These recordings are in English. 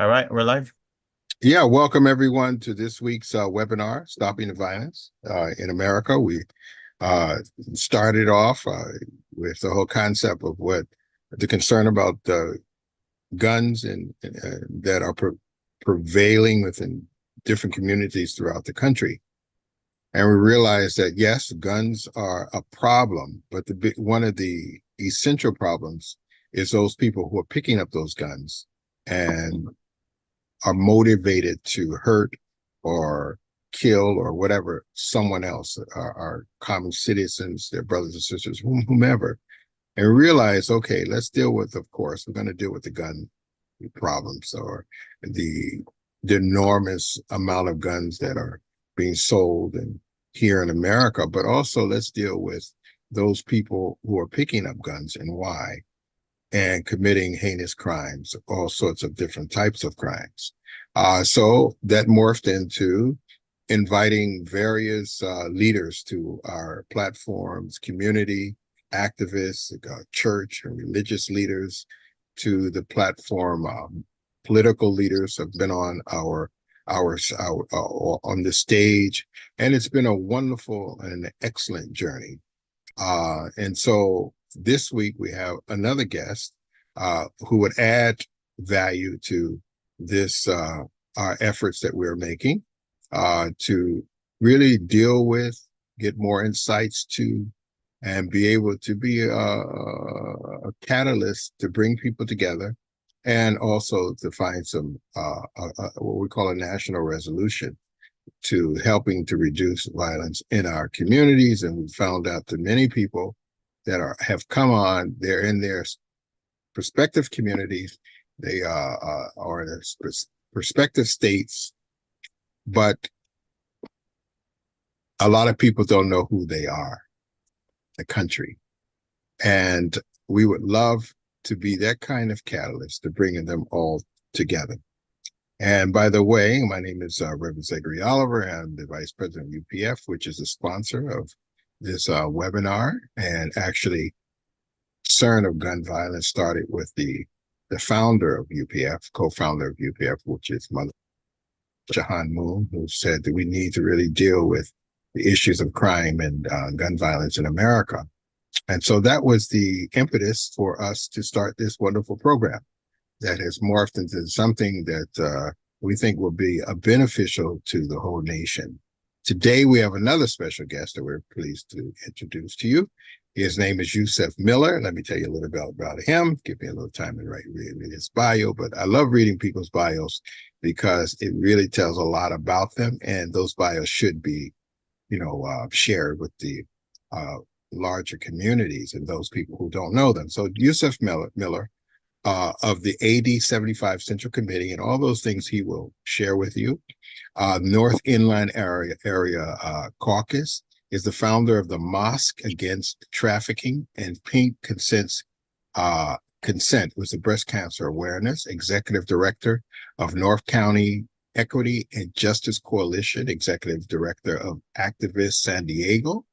All right, we're live. Yeah, welcome everyone to this week's webinar, Stopping the Violence in America. We uh, started off with the whole concept of what the concern about guns and that are prevailing within different communities throughout the country. And we realized that yes, guns are a problem, but one of the essential problems is those people who are picking up those guns and are motivated to hurt or kill or whatever someone else, our common citizens, their brothers and sisters, whomever, and realize, okay, let's deal with, of course, we're going to deal with the gun problems or the the enormous amount of guns that are being sold and here in America, but also let's deal with those people who are picking up guns and why and committing heinous crimes, all sorts of different types of crimes. So that morphed into inviting various leaders to our platforms, community activists, church and religious leaders to the platform. Political leaders have been on our on the stage, and it's been a wonderful and excellent journey. And so this week we have another guest who would add value to this our efforts that we're making to really deal with, get more insights to, and be able to be a catalyst to bring people together, and also to find some what we call a national resolution to helping to reduce violence in our communities. And we found out that many people that have come on, they're in their prospective communities, they are in their prospective states, but a lot of people don't know who they are, the country. And we would love to be that kind of catalyst to bringing them all together. And by the way, my name is Reverend Zachary Oliver. I'm the Vice President of UPF, which is the sponsor of this webinar. And actually, CERN of gun violence started with the founder of UPF, co-founder of UPF, which is Mother Jahan Moon, who said that we need to really deal with the issues of crime and gun violence in America. And so that was the impetus for us to start this wonderful program that has morphed into something that we think will be beneficial to the whole nation. Today, we have another special guest that we're pleased to introduce to you. His name is Yusef Miller. Let me tell you a little bit about him. Give me a little time to read his bio, but I love reading people's bios because it really tells a lot about them, and those bios should be, shared with the larger communities and those people who don't know them. So Yusef Miller of the AD 75 Central Committee and all those things he will share with you. North Inland Area Caucus is the founder of the Mosque Against Trafficking and Pink Consent was the Breast Cancer Awareness, Executive Director of North County Equity and Justice Coalition, Executive Director of Activist San Diego,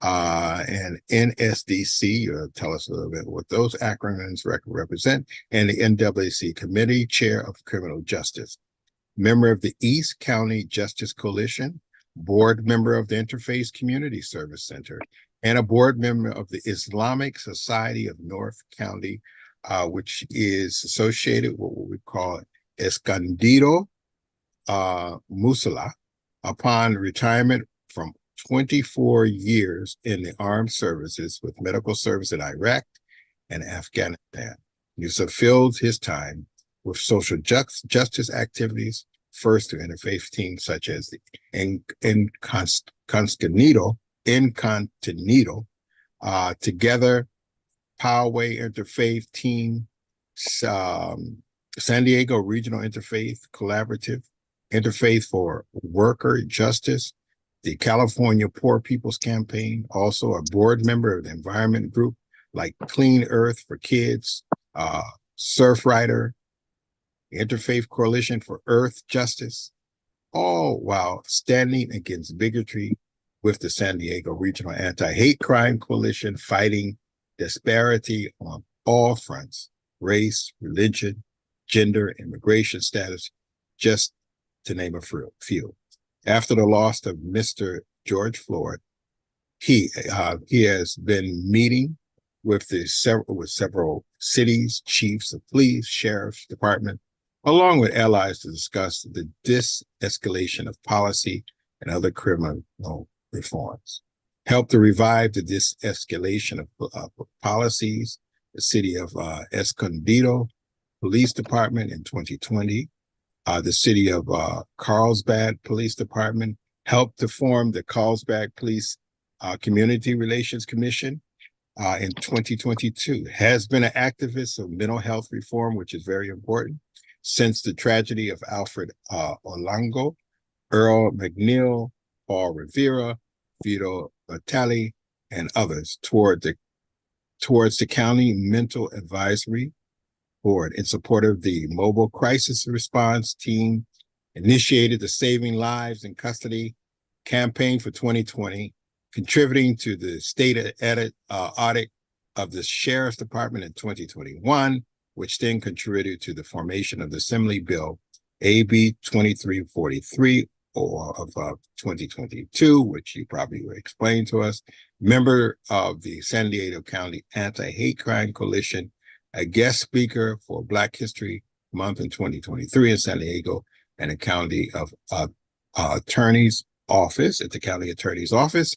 and NSDC, tell us a little bit what those acronyms represent, and the NAACP Committee Chair of Criminal Justice, member of the East County Justice Coalition, board member of the Interfaith Community Service Center, and a board member of the Islamic Society of North County, which is associated with what we call Escondido Musala. Upon retirement from 24 years in the armed services with medical service in Iraq and Afghanistan, Yusef fills his time with social justice activities, first to interfaith teams such as the Incognito, Together, Poway Interfaith Team, San Diego Regional Interfaith Collaborative, Interfaith for Worker Justice, the California Poor People's Campaign, also a board member of the environment group like Clean Earth for Kids, Surfrider, the Interfaith Coalition for Earth Justice, all while standing against bigotry with the San Diego Regional Anti-Hate Crime Coalition, fighting disparity on all fronts, race, religion, gender, immigration status, just to name a few. After the loss of Mr. George Floyd, he has been meeting with several cities, chiefs of police, sheriff's department, along with allies to discuss the de-escalation of policy and other criminal reforms. Help to revive the de-escalation of policies. The city of Escondido Police Department in 2020, the city of Carlsbad Police Department helped to form the Carlsbad Police Community Relations Commission in 2022, has been an activist of mental health reform, which is very important, since the tragedy of Alfred Olango, Earl McNeil, Paul Rivera, Vito Vitale, and others towards the County Mental Advisory Board in support of the Mobile Crisis Response Team, initiated the Saving Lives in Custody campaign for 2020, contributing to the state audit of the Sheriff's Department in 2021, which then contributed to the formation of the Assembly Bill AB 2343 of 2022, which you probably will explain to us. Member of the San Diego County Anti-Hate Crime Coalition, a guest speaker for Black History Month in 2023 in San Diego, and a county of attorney's office at the county attorney's office.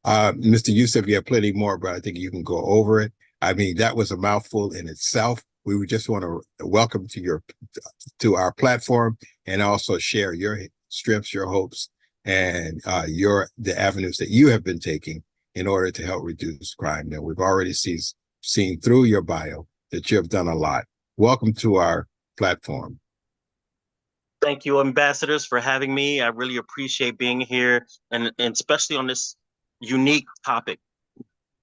Mr. Youssef, you have plenty more, but I think you can go over it. I mean, that was a mouthful in itself. We would just want to welcome to our platform and also share your strengths, your hopes, and the avenues that you have been taking in order to help reduce crime. Now, we've already seen through your bio that you have done a lot. Welcome to our platform. Thank you, ambassadors, for having me. I really appreciate being here, and especially on this unique topic.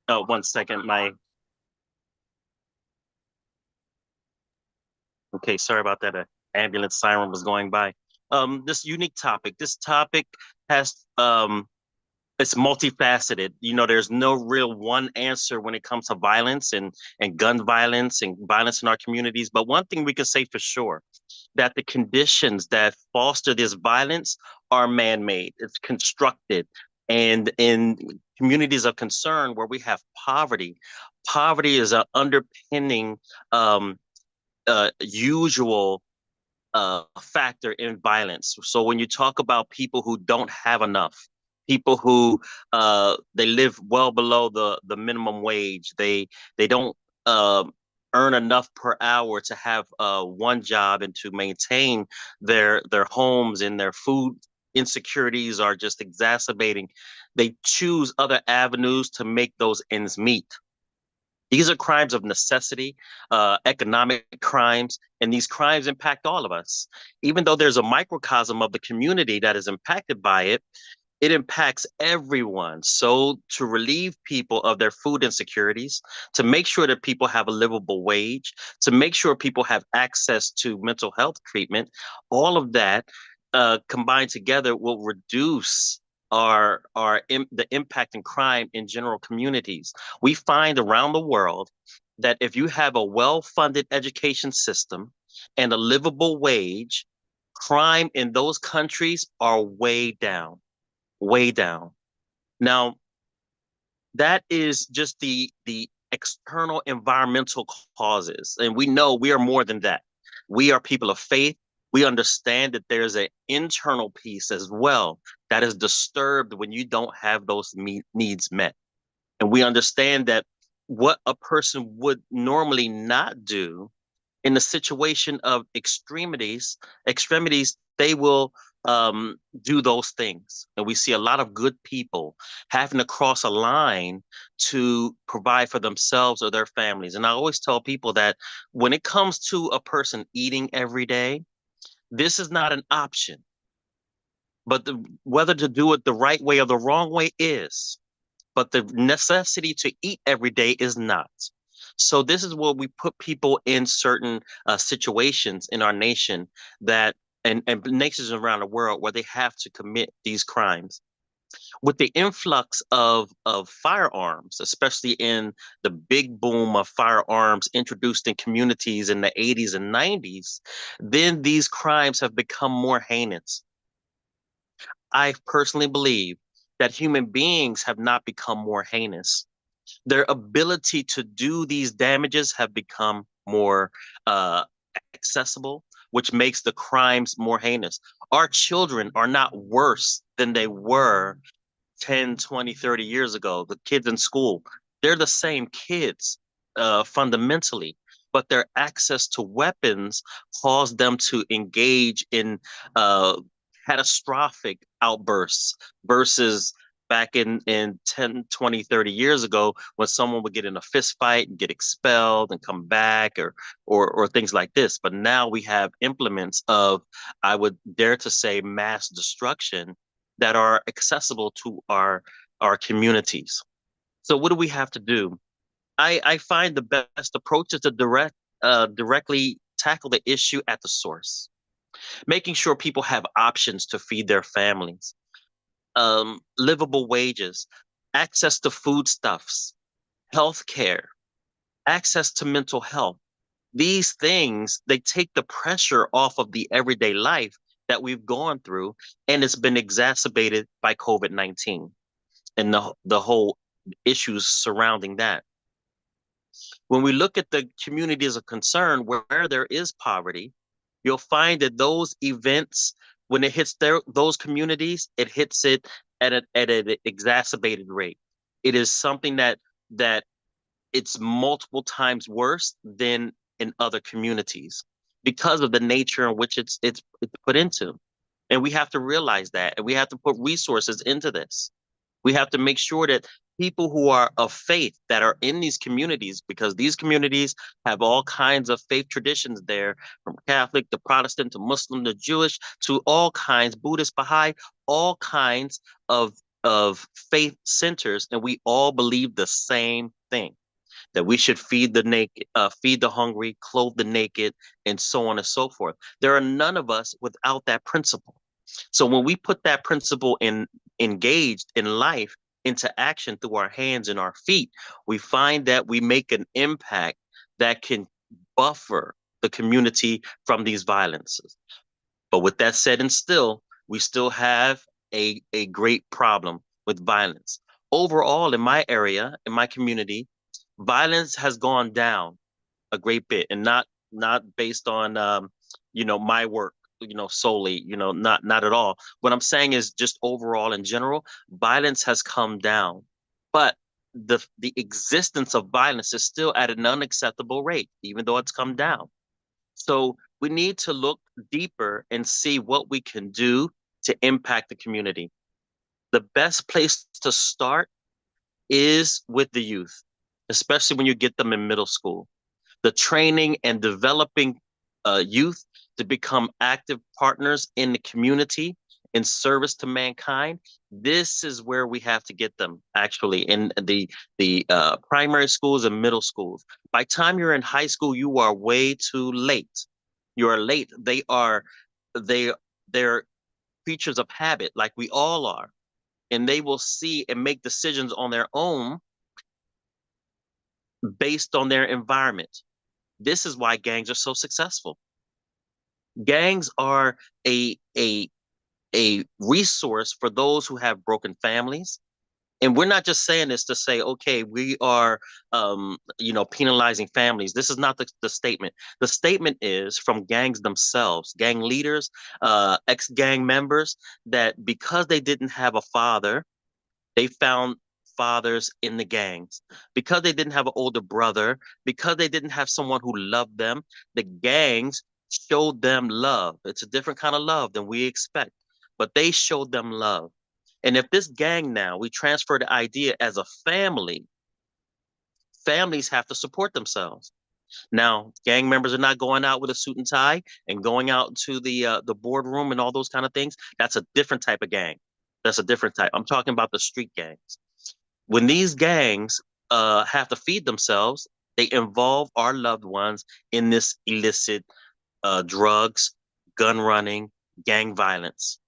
Oh, 1 second, okay, sorry about that. An ambulance siren was going by. This unique topic. This topic has it's multifaceted. You know, there's no real one answer when it comes to violence and gun violence and violence in our communities. But one thing we can say for sure, that the conditions that foster this violence are man-made. It's constructed. And in communities of concern where we have poverty, poverty is an underpinning usual factor in violence. So when you talk about people who don't have enough, people who they live well below the minimum wage, they don't earn enough per hour to have one job and to maintain their homes, and their food insecurities are just exacerbating. They choose other avenues to make those ends meet. These are crimes of necessity, economic crimes, and these crimes impact all of us. Even though there's a microcosm of the community that is impacted by it, it impacts everyone. So to relieve people of their food insecurities, to make sure that people have a livable wage, to make sure people have access to mental health treatment, all of that combined together will reduce the impact and crime in general communities. We find around the world that if you have a well-funded education system and a livable wage, crime in those countries are way down. Way down. Now, that is just the external environmental causes. And we know we are more than that. We are people of faith. We understand that there's an internal piece as well that is disturbed when you don't have those needs met. And we understand that what a person would normally not do in a situation of extremities, they will do those things. And we see a lot of good people having to cross a line to provide for themselves or their families. And I always tell people that when it comes to a person eating every day, this is not an option. But whether to do it the right way or the wrong way is. But the necessity to eat every day is not. So this is where we put people in certain situations in our nation that and nations around the world where they have to commit these crimes. With the influx of firearms, especially in the big boom of firearms introduced in communities in the 80s and 90s, then these crimes have become more heinous. I personally believe that human beings have not become more heinous. Their ability to do these damages have become more uh, accessible, which makes the crimes more heinous. Our children are not worse than they were 10, 20, 30 years ago. The kids in school, they're the same kids fundamentally, but their access to weapons caused them to engage in uh, catastrophic outbursts versus back in 10, 20, 30 years ago when someone would get in a fist fight and get expelled and come back or things like this. But now we have implements of, I would dare to say, mass destruction that are accessible to our communities. So what do we have to do? I find the best approach is to directly tackle the issue at the source, making sure people have options to feed their families, livable wages, access to foodstuffs, health care, access to mental health. These things, they take the pressure off of the everyday life that we've gone through, and it's been exacerbated by COVID-19 and the whole issues surrounding that. When we look at the communities of concern where there is poverty, you'll find that those events, when it hits those communities, it hits it at an exacerbated rate. It is something that it's multiple times worse than in other communities because of the nature in which it's put into. And we have to realize that, and we have to put resources into this. We have to make sure that people who are of faith that are in these communities, because these communities have all kinds of faith traditions there, from Catholic to Protestant to Muslim to Jewish to all kinds, Buddhist, Baha'i, all kinds of of faith centers, and we all believe the same thing, that we should feed the naked, feed the hungry, clothe the naked, and so on and so forth. There are none of us without that principle. So when we put that principle in engaged in life into action through our hands and our feet, we find that we make an impact that can buffer the community from these violences. But with that said and still, we still have a great problem with violence. Overall, in my area, in my community, violence has gone down a great bit, and not based on my work, solely, not at all. What I'm saying is just overall in general, violence has come down, but the existence of violence is still at an unacceptable rate, even though it's come down. So we need to look deeper and see what we can do to impact the community. The best place to start is with the youth, especially when you get them in middle school. The training and developing youth to become active partners in the community in service to mankind. This is where we have to get them actually in the primary schools and middle schools. By the time you're in high school, you are way too late. You are late. They they're creatures of habit, like we all are, and they will see and make decisions on their own based on their environment. This is why gangs are so successful. Gangs are a a resource for those who have broken families. And we're not just saying this to say, okay, we are penalizing families. This is not the statement. The statement is from gangs themselves, gang leaders, ex-gang members, that because they didn't have a father, they found fathers in the gangs. Because they didn't have an older brother, because they didn't have someone who loved them, the gangs showed them love. It's a different kind of love than we expect, but they showed them love. And if this gang now, we transfer the idea as a family, families have to support themselves. Now, gang members are not going out with a suit and tie and going out to the boardroom and all those kind of things. That's a different type of gang. That's a different type. I'm talking about the street gangs. When these gangs have to feed themselves, they involve our loved ones in this illicit drugs, gun running, gang violence.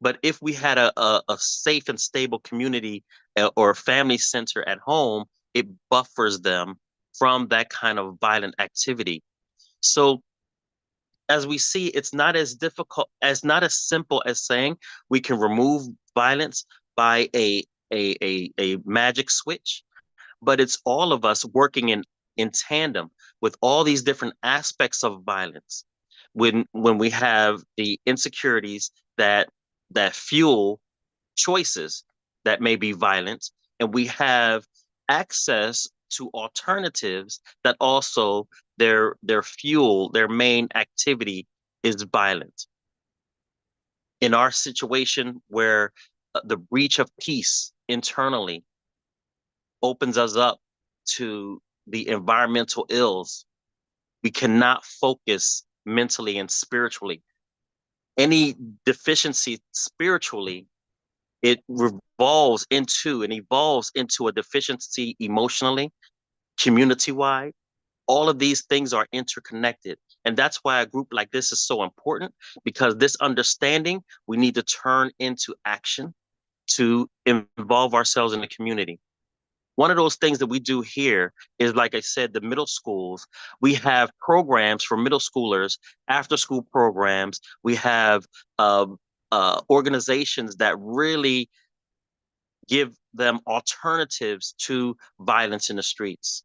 But if we had a safe and stable community or family center at home, it buffers them from that kind of violent activity. So as we see, it's not as difficult, as not as simple as saying we can remove violence by a magic switch, but it's all of us working in tandem with all these different aspects of violence. When we have the insecurities that fuel choices that may be violent, and we have access to alternatives that also their fuel, their main activity is violent. In our situation where the breach of peace internally opens us up to the environmental ills, we cannot focus mentally and spiritually. Any deficiency spiritually, it revolves into and evolves into a deficiency emotionally, community wide. All of these things are interconnected. And that's why a group like this is so important, because this understanding we need to turn into action to involve ourselves in the community. One of those things that we do here is, like I said, the middle schools. We have programs for middle schoolers, after school programs. We have uh, organizations that really give them alternatives to violence in the streets,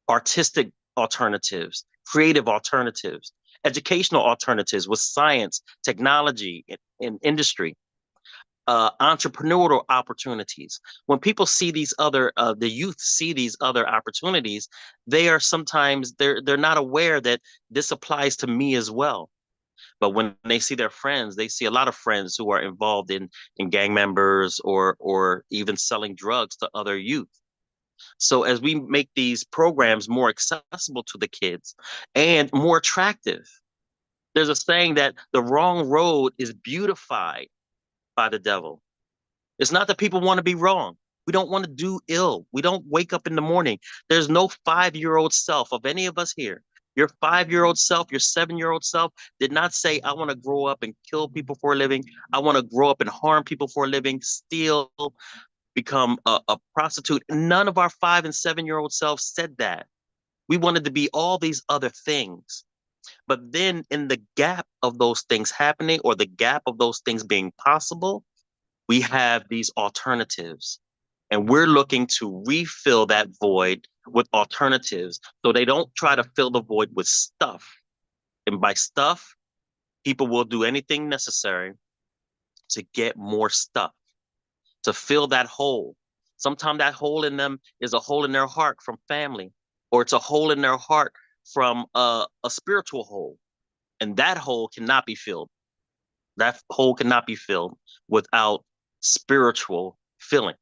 artistic alternatives, creative alternatives, educational alternatives with science, technology, and industry, entrepreneurial opportunities. When people see these other, the youth see these other opportunities, they are sometimes they're not aware that this applies to me as well. But when they see their friends, they see a lot of friends who are involved in gang members or even selling drugs to other youth. So as we make these programs more accessible to the kids and more attractive, there's a saying that the wrong road is beautified by the devil. It's not that people want to be wrong. We don't want to do ill. We don't wake up in the morning. There's no 5-year-old self of any of us here. Your 5-year-old self, your 7-year-old self did not say, I want to grow up and kill people for a living. I want to grow up and harm people for a living, steal, become a prostitute. None of our 5 and 7-year-old selves said that. We wanted to be all these other things. But then, in the gap of those things happening or the gap of those things being possible, we have these alternatives. And we're looking to refill that void with alternatives so they don't try to fill the void with stuff. And by stuff, people will do anything necessary to get more stuff, to fill that hole. Sometimes that hole in them is a hole in their heart from family, or it's a hole in their heart from a spiritual hole. And that hole cannot be filled. That hole cannot be filled without spiritual filling.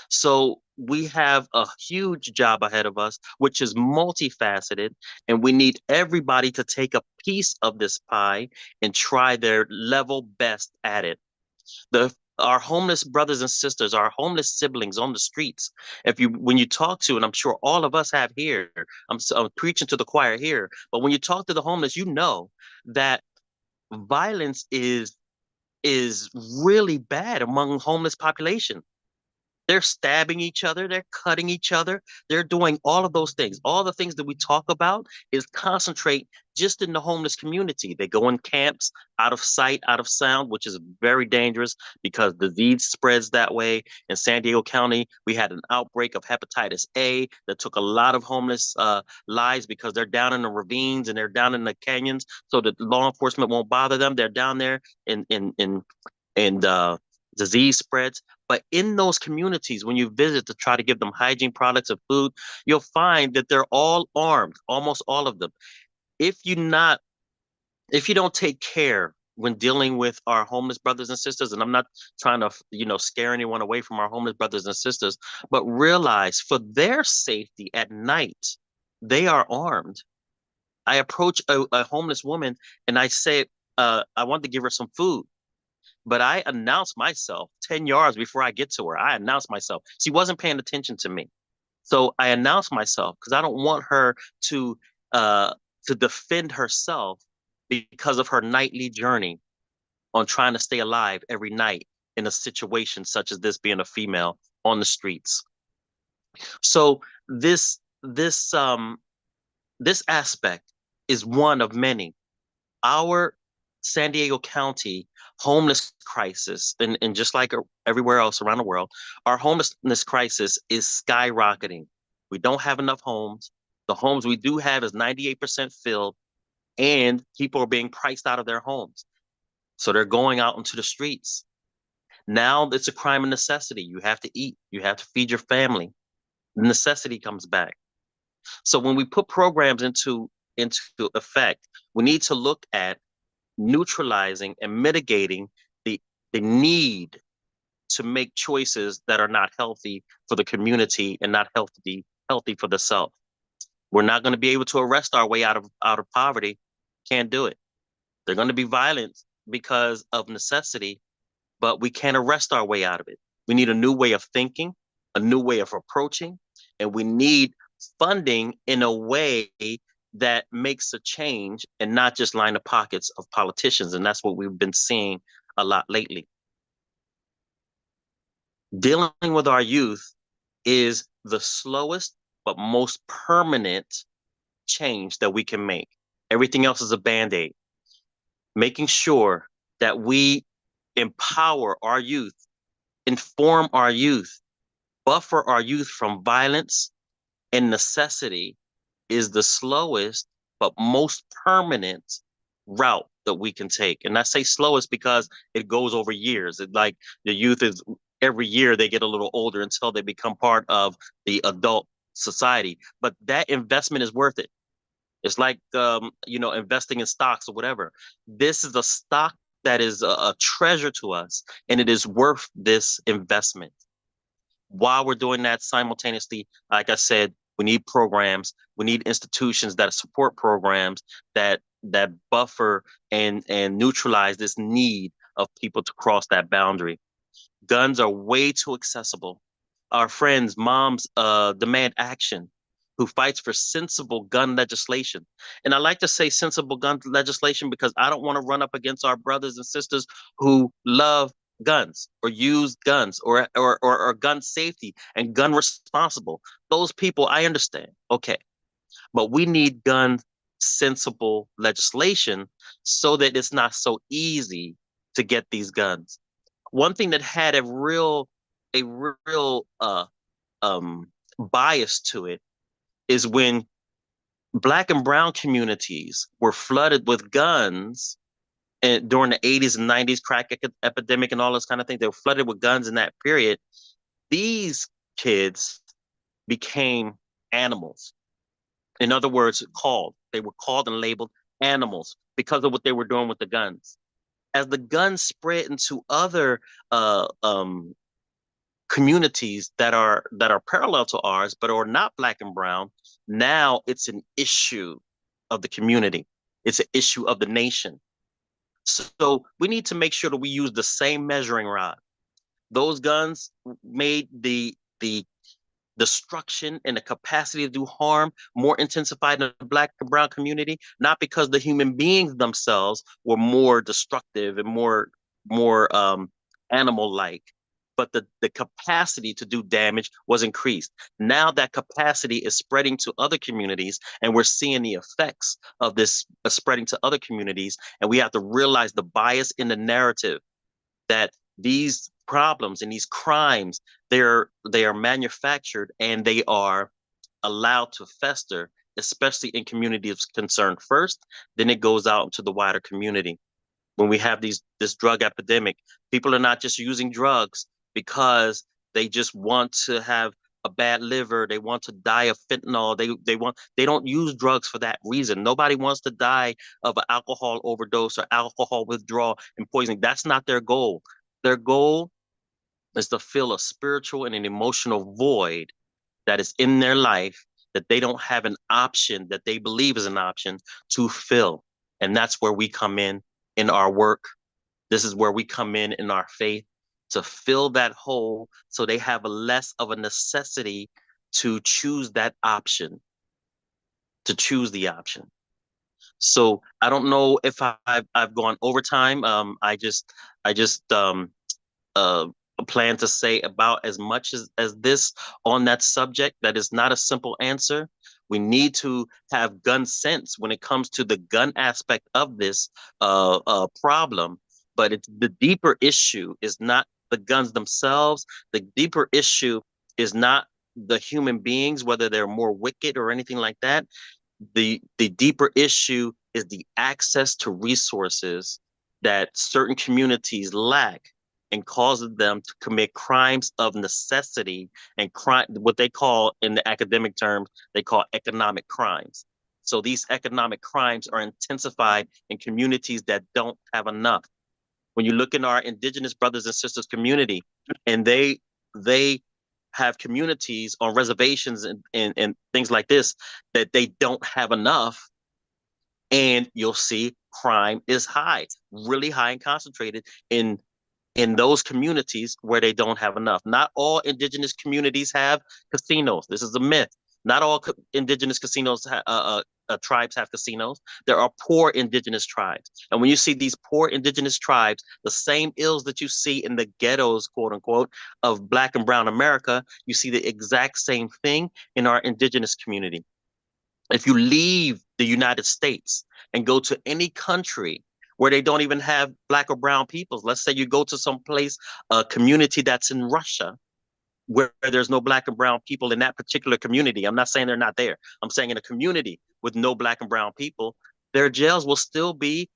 So we have a huge job ahead of us, which is multifaceted, and we need everybody to take a piece of this pie and try their level best at it. The Our homeless brothers and sisters, our homeless siblings on the streets. If you when you talk to, and I'm sure all of us have here, I'm preaching to the choir here, but when you talk to the homeless, you know that violence is really bad among homeless population. They're stabbing each other, they're cutting each other, they're doing all of those things. All the things that we talk about is concentrate just in the homeless community. They go in camps, out of sight, out of sound, which is very dangerous because disease spreads that way. In San Diego County, we had an outbreak of hepatitis A that took a lot of homeless lives because they're down in the ravines and they're down in the canyons, so that law enforcement won't bother them. They're down there and disease spreads. But in those communities, when you visit to try to give them hygiene products and food, you'll find that they're all armed, almost all of them. If you not, if you don't take care when dealing with our homeless brothers and sisters, and I'm not trying to, scare anyone away from our homeless brothers and sisters, but realize for their safety at night, they are armed. I approach a homeless woman and I say, I want to give her some food. But I announced myself 10 yards before I get to her. I announced myself. She wasn't paying attention to me. So I announced myself because I don't want her uh to defend herself because of her nightly journey. on trying to stay alive every night in a situation such as this, being a female on the streets. So this aspect is one of many. Our San Diego County homeless crisis, and just like everywhere else around the world, our homelessness crisis is skyrocketing. We don't have enough homes. The homes we do have is 98% filled, and people are being priced out of their homes. So they're going out into the streets. Now it's a crime of necessity. You have to eat, you have to feed your family. Necessity comes back. So when we put programs into effect, we need to look at neutralizing and mitigating the need to make choices that are not healthy for the community and not healthy for the self. We're not going to be able to arrest our way out of poverty. Can't do it. They're going to be violent because of necessity, but we can't arrest our way out of it. We need a new way of thinking, a new way of approaching, and we need funding in a way that makes a change and not just line the pockets of politicians. And that's what we've been seeing a lot lately. Dealing with our youth is the slowest but most permanent change that we can make. Everything else is a band-aid. Making sure that we empower our youth, inform our youth, buffer our youth from violence and necessity is the slowest but most permanent route that we can take. And I say slowest because it goes over years. Like the youth is every year they get a little older until they become part of the adult society. But that investment is worth it. It's like investing in stocks or whatever. This is a stock that is a treasure to us, and it is worth this investment. While we're doing that simultaneously, like I said, we need programs. We need institutions that support programs that buffer and neutralize this need of people to cross that boundary. Guns are way too accessible. Our friends, moms, demand action, who fights for sensible gun legislation. And I like to say sensible gun legislation because I don't want to run up against our brothers and sisters who love guns or use guns or gun safety and gun responsible. Those people, I understand. Okay. But we need gun sensible legislation so that it's not so easy to get these guns. One thing that had a real bias to it is when Black and brown communities were flooded with guns and during the 80s and 90s crack epidemic and all this kind of thing. They were flooded with guns in that period. These kids became animals. In other words, they were called and labeled animals because of what they were doing with the guns. As the guns spread into other communities that are parallel to ours but are not Black and brown, now it's an issue of the community. It's an issue of the nation. So we need to make sure that we use the same measuring rod. Those guns made the destruction and the capacity to do harm more intensified in the Black and brown community, not because the human beings themselves were more destructive and more animal-like, but the capacity to do damage was increased. Now that capacity is spreading to other communities, and we're seeing the effects of this spreading to other communities. And we have to realize the bias in the narrative that these problems and these crimes, they are manufactured and they are allowed to fester, especially in communities concerned first. Then it goes out into the wider community. When we have this drug epidemic, people are not just using drugs because they just want to have a bad liver. They want to die of fentanyl. They don't use drugs for that reason. Nobody wants to die of an alcohol overdose or alcohol withdrawal and poisoning. That's not their goal. Their goal is to fill a spiritual and an emotional void that is in their life that they don't have an option that they believe is an option to fill. And that's where we come in our work. This is where we come in our faith to fill that hole so they have less of a necessity to choose that option, to choose the option. So I don't know if I've gone overtime. I just uh, plan to say about as much as this on that subject. That is not a simple answer. We need to have gun sense when it comes to the gun aspect of this problem. But it's the deeper issue is not the guns themselves. The deeper issue is not the human beings, whether they're more wicked or anything like that. The deeper issue is the access to resources that certain communities lack and causes them to commit crimes of necessity and crime what they call in the academic terms they call economic crimes. So these economic crimes are intensified in communities that don't have enough. When you look in our indigenous brothers and sisters community, and they have communities on reservations and things like this that they don't have enough, and you'll see crime is high, really high and concentrated in those communities where they don't have enough. Not all indigenous communities have casinos. This is a myth. Not all indigenous tribes have casinos. There are poor indigenous tribes. And when you see these poor indigenous tribes, the same ills that you see in the ghettos, quote unquote, of Black and Brown America, you see the exact same thing in our indigenous community. If you leave the United States and go to any country where they don't even have Black or brown peoples, let's say you go to some place, a community that's in Russia, where there's no Black and brown people in that particular community. I'm not saying they're not there. I'm saying in a community with no Black and brown people, their jails will still be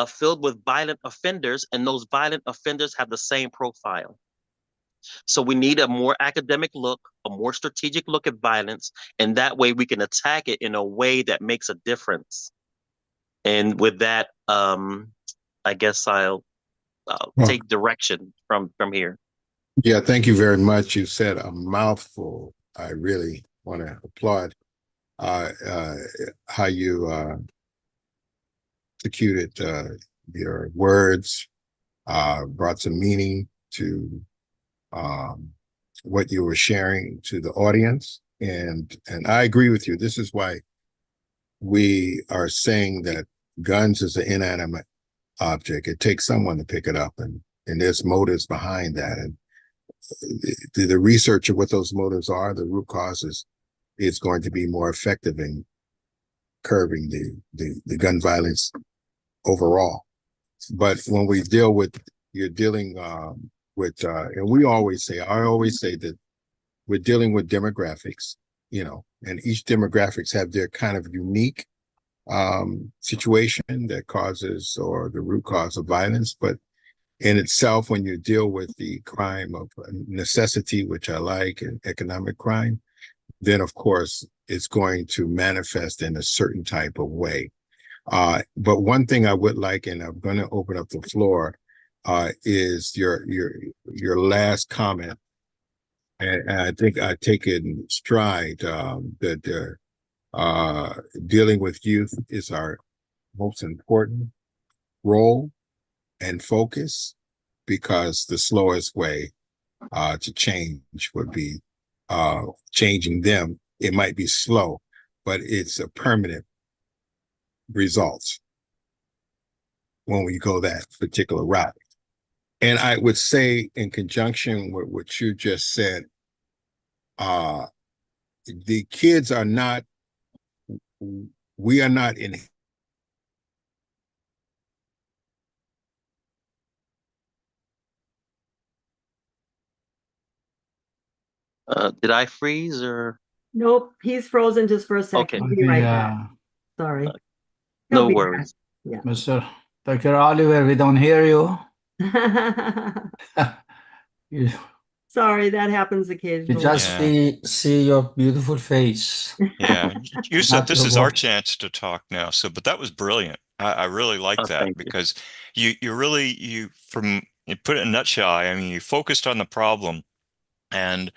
filled with violent offenders, and those violent offenders have the same profile. So we need a more academic look, a more strategic look at violence, and that way we can attack it in a way that makes a difference. And with that, I guess I'll Well, take direction from here. yeah, thank you very much. You said a mouthful. I really want to applaud uh, uh, how you executed your words, brought some meaning to um, what you were sharing to the audience. And I agree with you. This is why we are saying that guns is an inanimate object. It takes someone to pick it up, and there's motives behind that. And the research of what those motives are, the root causes, is going to be more effective in curbing the gun violence overall. But when we deal with, you're dealing with, and I always say that we're dealing with demographics, and each demographics have their kind of unique situation that causes or the root cause of violence. But in itself, when you deal with the crime of necessity, which I like, and economic crime, then of course it's going to manifest in a certain type of way. But one thing I would like, and I'm going to open up the floor, is your last comment, and I think I take it in stride that dealing with youth is our most important role and focus, because the slowest way to change would be changing them. It might be slow, but it's a permanent results when we go that particular route. And I would say, in conjunction with what you just said, uh, the kids are not, we are not in. Did I freeze or Nope, he's frozen just for a second. okay? He'll be right back. Yeah, Sorry. He'll No be worries. back. Mr. Dr. Oliver, we don't hear you. Yeah. You, Sorry, that happens you occasionally. just Yeah. see your beautiful face, Yeah. You said not this your is our voice. chance to talk now. So, but that was brilliant. I really like that Thank you. because you really, you put it in a nutshell. I mean, you focused on the problem and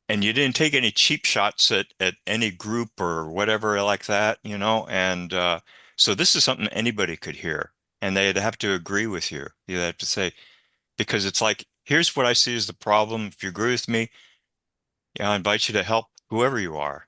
you didn't take any cheap shots at any group or whatever like that, and so this is something anybody could hear and they'd have to agree with you. You have to say, because it's like, here's what I see as the problem. If you agree with me, yeah, I invite you to help whoever you are.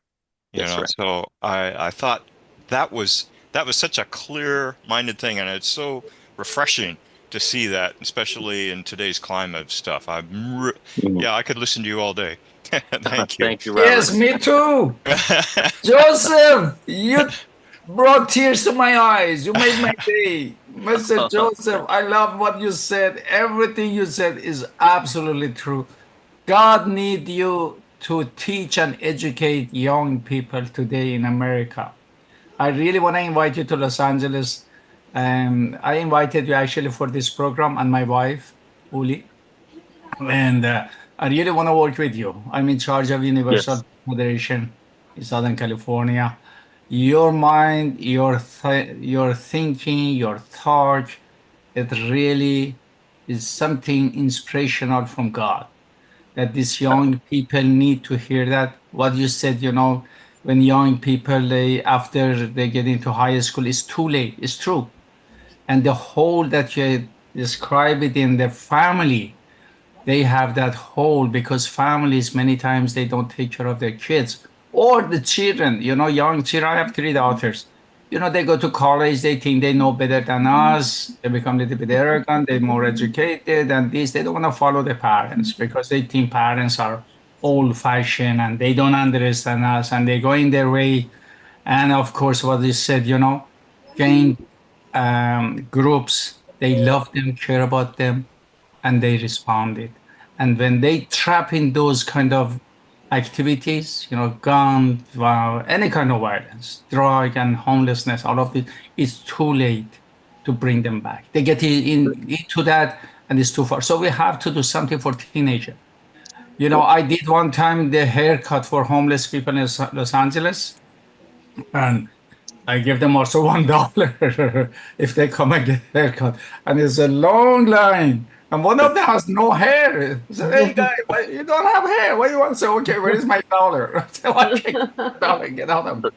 That's right. So I thought that was that was such a clear-minded thing, and it's so refreshing to see that, especially in today's climate stuff. Yeah, I could listen to you all day. Thank you. Thank you, Robert. Yes, me too. Joseph, you brought tears to my eyes. You made my day. Mr. Joseph, I love what you said. Everything you said is absolutely true. God need you to teach and educate young people today in America. I really want to invite you to Los Angeles. I invited you actually for this program and my wife, Uli. And I really want to work with you. I'm in charge of Universal Yes. Moderation in Southern California. Your mind, your thinking, your thought, it really is something inspirational from God. That these young people need to hear that. What you said, when young people they after they get into high school, it's too late. It's true. And the hole that you describe it in the family, they have that hole because families many times they don't take care of their kids or the children, young children. I have three daughters. They go to college, they think they know better than us, they become a little bit arrogant, they're more educated and this, they don't want to follow their parents because they think parents are old fashioned and they don't understand us and they go in their way. And of course what you said, gang groups, they love them, care about them, and they responded. And when they trap in those kind of activities, gun, any kind of violence, drug and homelessness, all of it, it's too late to bring them back. They get into that and it's too far. So we have to do something for teenagers. I did one time the haircut for homeless people in Los Angeles, and I give them also $1 if they come and get a haircut. And it's a long line. And one of them has no hair. I said, hey, guy, you don't have hair. What do you want to say? Okay, where is my dollar? I said, okay, dollar, get out of it.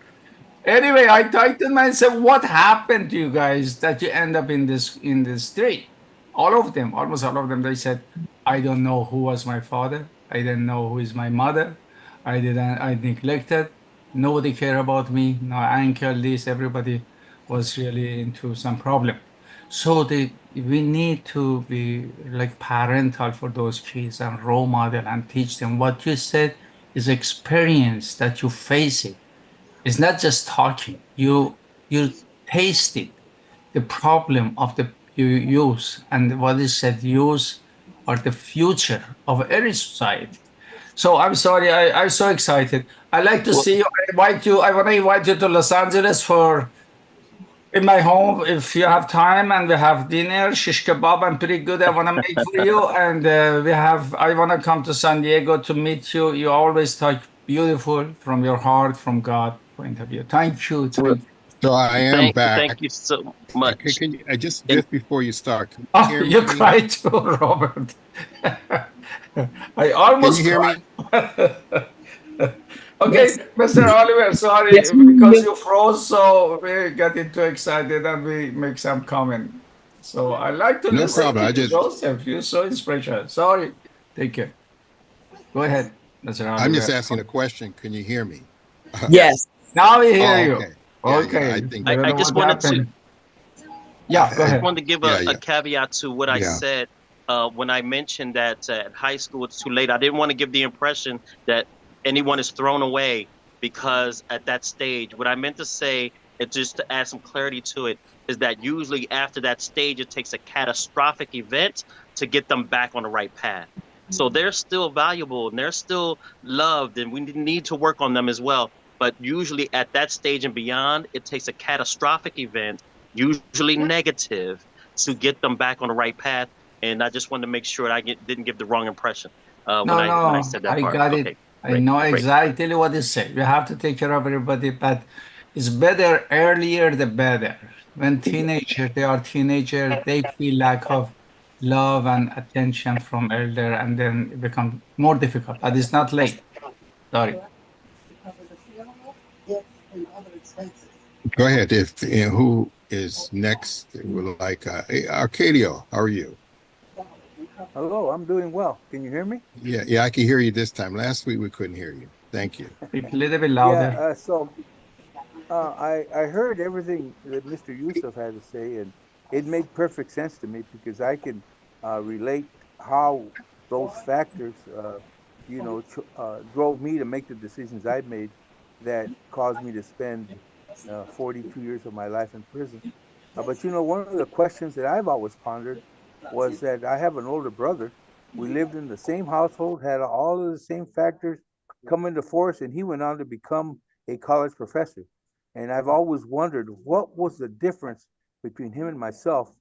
Anyway, I talked to them and said, what happened to you guys that you end up in the street? All of them, almost all of them, they said, I don't know who was my father. I didn't know who is my mother. I neglected. Nobody cared about me. No uncle, this, everybody was really into some problem. So we need to be like parental for those kids and role model and teach them. What you said is experience that you face it. It's not just talking. You taste it. The problem of the youth and what is said, youth are the future of every society. So I'm sorry, I'm so excited. I like to see you. I want to invite you to Los Angeles in my home if you have time, and we have dinner. Shish kebab, I'm pretty good. I want to make for you, and I want to come to San Diego to meet you. You always talk beautiful from your heart, from God point of view. Thank you. So I am back. Thank you so much. I just before you start, can you Oh, hear you me? cried too, Robert. I almost Can you hear me? cried. Okay, Mr. Oliver, sorry because you froze, so we got too excited and we make some comment. So I like to No listen problem. to I you, just Joseph. You're so inspirational. Sorry. Take care. Go ahead, Mr. Oliver. I'm just asking a question. Can you hear me? Yes. Now we hear Oh, you. okay. Yeah, Okay. I think I don't know just what wanted to- happened. Yeah, go I ahead. wanted to give Yeah, a caveat to what I Yeah. said when I mentioned that at high school it's too late. I didn't want to give the impression that anyone is thrown away because at that stage, what I meant to say, and just to add some clarity to it, is that usually after that stage, it takes a catastrophic event to get them back on the right path. So they're still valuable and they're still loved, and we need to work on them as well. But usually at that stage and beyond, it takes a catastrophic event, usually negative, to get them back on the right path. And I just wanted to make sure I didn't give the wrong impression when I said that I part. got Okay, it. I great, know great. exactly what you say. You have to take care of everybody, but it's better earlier the better. When they are teenagers, they feel lack of love and attention from elder, and then it becomes more difficult. But it's not late. Sorry. Go ahead. Who is next? Would like Arcadio? How are you? Hello, I'm doing well. Can you hear me? Yeah, I can hear you this time. Last week we couldn't hear you. Thank you. Speak a little bit louder. Yeah, I heard everything that Mr. Yusuf had to say, and it made perfect sense to me because I can relate how those factors, drove me to make the decisions I made that caused me to spend 42 years of my life in prison. But one of the questions that I've always pondered was that I have an older brother. We lived in the same household, had all of the same factors come into force, and he went on to become a college professor. And I've always wondered what was the difference between him and myself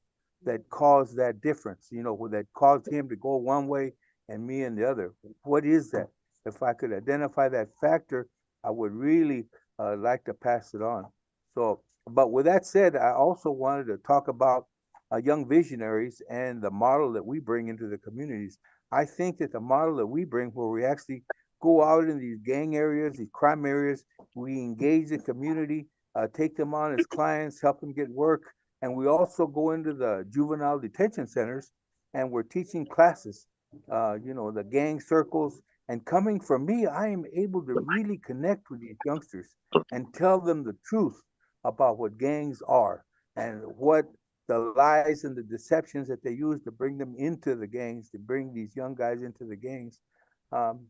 that caused that difference, that caused him to go one way and me in the other. What is that? If I could identify that factor, I would really like to pass it on. So, but with that said, I also wanted to talk about young visionaries and the model that we bring into the communities. I think that the model that we bring, where we actually go out in these gang areas, these crime areas, we engage the community, take them on as clients, help them get work, and we also go into the juvenile detention centers and we're teaching classes, the gang circles. And coming from me, I am able to really connect with these youngsters and tell them the truth about what gangs are and what the lies and the deceptions that they use to bring them into the gangs, to bring these young guys into the gangs.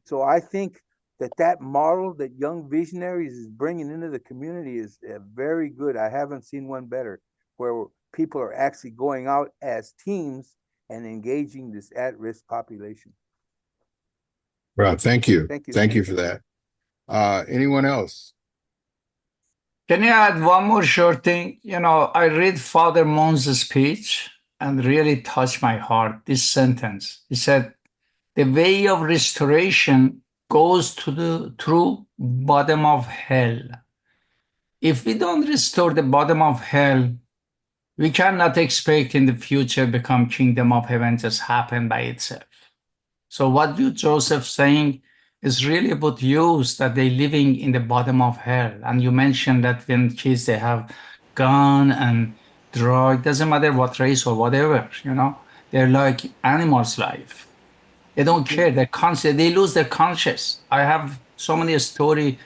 So I think that model that Young Visionaries is bringing into the community is very good. I haven't seen one better, where people are actually going out as teams and engaging this at-risk population. Well, thank you. Thank you. Thank you for that. Anyone else? Can you add one more short thing? I read Father Mon's speech and really touched my heart. This sentence. He said, the way of restoration goes through bottom of hell. If we don't restore the bottom of hell, we cannot expect in the future become kingdom of heaven just happen by itself. So what you, Joseph, saying is really about youth that they living in the bottom of hell. And you mentioned that when kids, they have gun and drug, doesn't matter what race or whatever, they're like animals' life. They don't care. They lose their conscience. I have so many story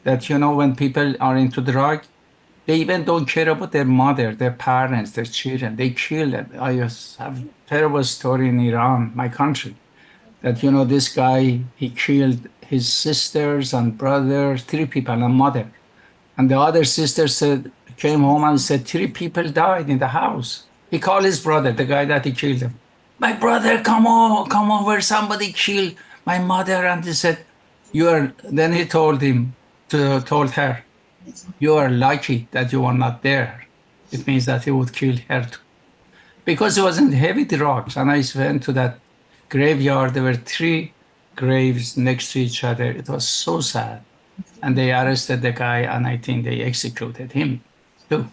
that, when people are into drug, they even don't care about their mother, their parents, their children. They kill them. I just have terrible story in Iran, my country, that, this guy, he killed his sisters and brothers, 3 people and mother. And the other sister came home and said, 3 people died in the house. He called his brother, the guy that he killed him. My brother, come over, somebody killed my mother. And he said, then he told her, you are lucky that you are not there. It means that he would kill her too. Because it was in heavy drugs. And I went to that graveyard. There were 3 graves next to each other. It was so sad. And they arrested the guy, and I think they executed him too.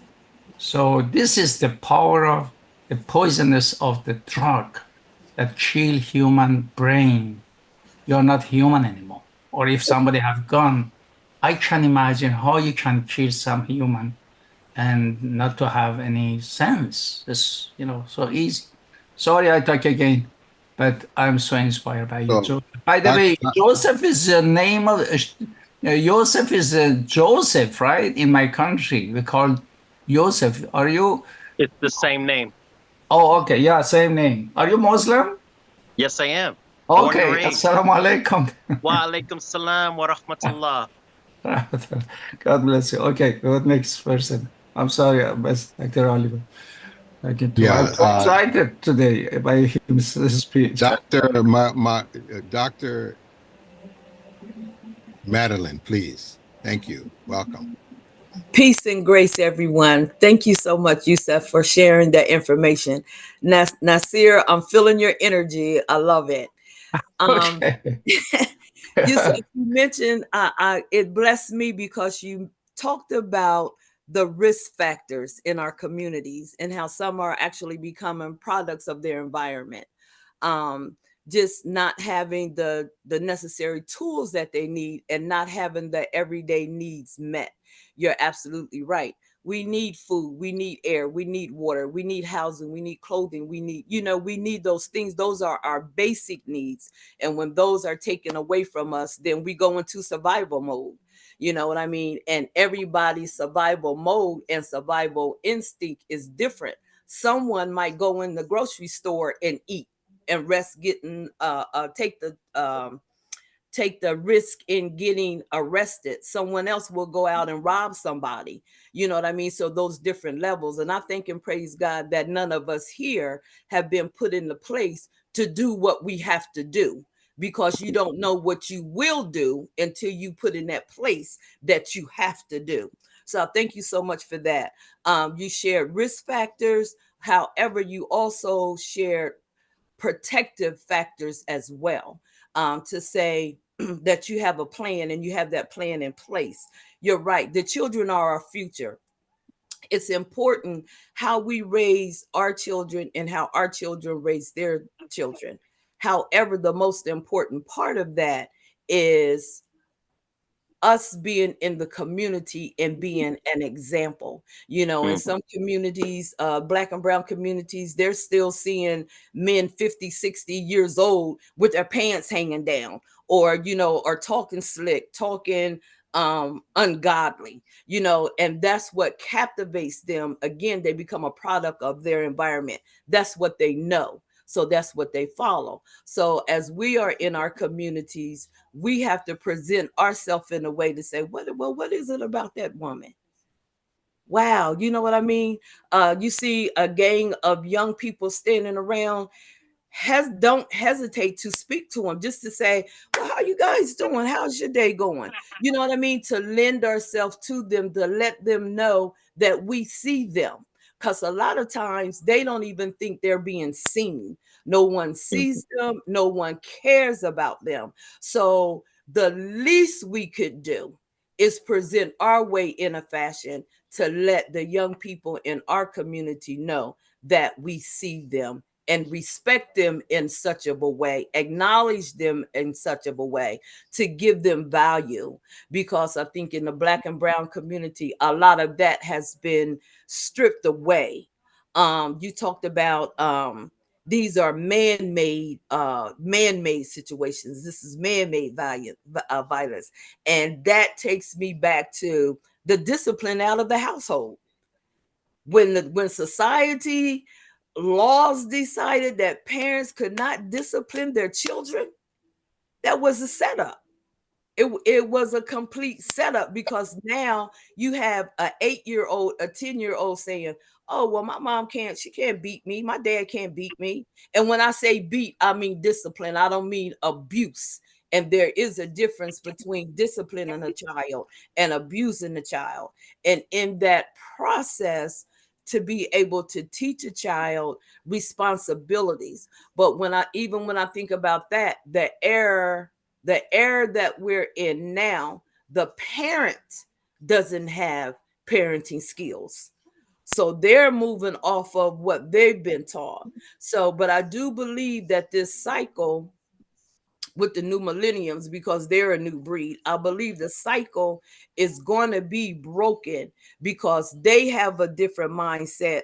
So this is the power of the poisonous of the drug that kill human brain. You're not human anymore. Or if somebody have gun, I can imagine how you can kill some human and not to have any sense. It's, so easy. Sorry, I talk again, but I'm so inspired by you, Joseph. By the way, Joseph is the name of, Joseph is Joseph, right? In my country, we call Joseph. Are you? It's the same name. Oh, okay. Yeah, same name. Are you Muslim? Yes, I am. Okay. Assalamu alaikum. Wa alaikum salam wa rahmatullah. God bless you. Okay, what next person? I'm sorry, Dr. Oliver. I'm excited today by his speech. Dr. Dr. Madeline, please. Thank you. Welcome. Peace and grace, everyone. Thank you so much, Yusuf, for sharing that information. Nasir, I'm feeling your energy. I love it. Okay. Yusuf, you mentioned, it blessed me because you talked about the risk factors in our communities and how some are actually becoming products of their environment. Just not having the necessary tools that they need and not having the everyday needs met. You're absolutely right. We need food, we need air, we need water, we need housing, we need clothing, we need those things. Those are our basic needs. And when those are taken away from us, then we go into survival mode. You know what I mean? And everybody's survival mode and survival instinct is different. Someone might go in the grocery store and eat and rest getting take the risk in getting arrested. Someone else will go out and rob somebody. You know what I mean? So those different levels. And I thank and praise God that none of us here have been put in the place to do what we have to do, because you don't know what you will do until you put in that place that you have to do. So I thank you so much for that. You shared risk factors. However, you also shared protective factors as well, to say that you have a plan and you have that plan in place. You're right. The children are our future. It's important how we raise our children and how our children raise their children. However, the most important part of that is us being in the community and being an example. You know, in some communities, Black and brown communities, they're still seeing men 50, 60 years old with their pants hanging down, or, you know, or talking slick, talking ungodly, you know, and that's what captivates them. Again, they become a product of their environment. That's what they know. So that's what they follow. So as we are in our communities, we have to present ourselves in a way to say, what is it about that woman? Wow, you know what I mean? You see a gang of young people standing around, don't hesitate to speak to them, just to say, well, how you guys doing? How's your day going? You know what I mean? To lend ourselves to them, to let them know that we see them. Because a lot of times they don't even think they're being seen. No one sees them. No one cares about them. So the least we could do is present our way in a fashion to let the young people in our community know that we see them and respect them in such of a way, acknowledge them in such of a way, to give them value. Because I think in the Black and brown community, a lot of that has been stripped away. You talked about these are man-made situations. This is man-made violence. And that takes me back to the discipline out of the household. When society laws decided that parents could not discipline their children, that was a setup. It was a complete setup, because now you have an 8-year-old, a 10-year-old saying, oh, well, my mom she can't beat me. My dad can't beat me. And when I say beat, I mean discipline. I don't mean abuse. And there is a difference between disciplining a child and abusing a child. And in that process, to be able to teach a child responsibilities. But when I think about that, the era that we're in now, the parent doesn't have parenting skills. So they're moving off of what they've been taught. So, but I do believe that this cycle with the new millenniums, because they're a new breed, I believe the cycle is going to be broken, because they have a different mindset